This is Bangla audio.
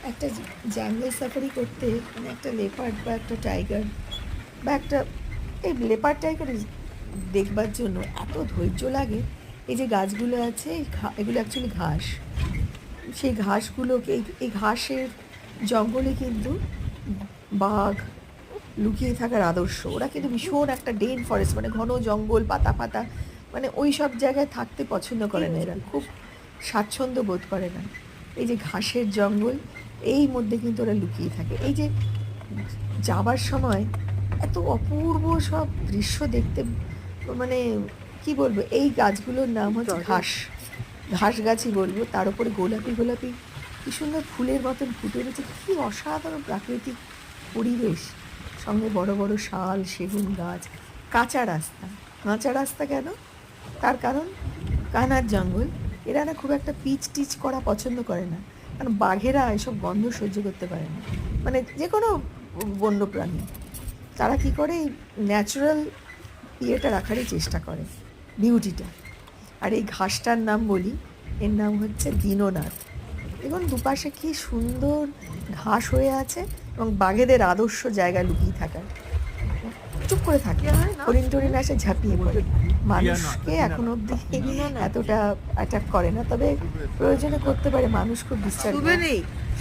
একটা জাঙ্গল সাফারি করতে মানে একটা লেপার্ড বা একটা টাইগার বা একটা এই লেপার্ড টাইগার দেখবার জন্য এত ধৈর্য লাগে। এই যে গাছগুলো আছে এগুলো অ্যাকচুয়ালি ঘাস। সেই ঘাসগুলোকে এই ঘাসের জঙ্গলে কিন্তু বাঘ লুকিয়ে থাকার আদর্শ। ওরা কিন্তু ভীষণ একটা ডেন ফরেস্ট মানে ঘন জঙ্গল পাতা পাতা, মানে ওই সব জায়গায় থাকতে পছন্দ করে না, এরা খুব স্বাচ্ছন্দ্য বোধ করে না। এই যে ঘাসের জঙ্গল, এই মধ্যে কিন্তু ওরা লুকিয়ে থাকে। এই যে যাবার সময় এত অপূর্ব সব দৃশ্য দেখতে, মানে কি বলবো, এই গাছগুলোর নাম হচ্ছে ঘাস, ঘাস গাছই বলবো। তার উপরে গোলাপি গোলাপি কি সুন্দর ফুলের মতন ফুটে উঠেছে, কি অসাধারণ প্রাকৃতিক পরিবেশ। সঙ্গে বড় বড় শাল সেগুন গাছ। কাঁচা রাস্তা, কাঁচা রাস্তা কেন? তার কারণ কানার জঙ্গল, এরা না খুব একটা পিচ টিচ করা পছন্দ করে না, কারণ বাঘেরা এসব গন্ধ সহ্য করতে পারে না, মানে যে কোনো বন্য প্রাণী। তারা কি করে, এই ন্যাচারাল ইয়েটা রাখারই চেষ্টা করে, বিউটিটা। আর এই ঘাসটার নাম বলি, এর নাম হচ্ছে দীননাথ। দেখুন দুপাশে কি সুন্দর ঘাস হয়ে আছে এবং বাঘেদের আদর্শ জায়গা লুকিয়ে থাকার। চুপ করে থাকে, হরিণ টরিণ আসে ঝাঁপিয়ে পড়ে, মানুষকে এখন অবধি এতটা অ্যাটাক করে না, তবে প্রয়োজনে করতে পারে, মানুষ খুব ডিস্টার্ব।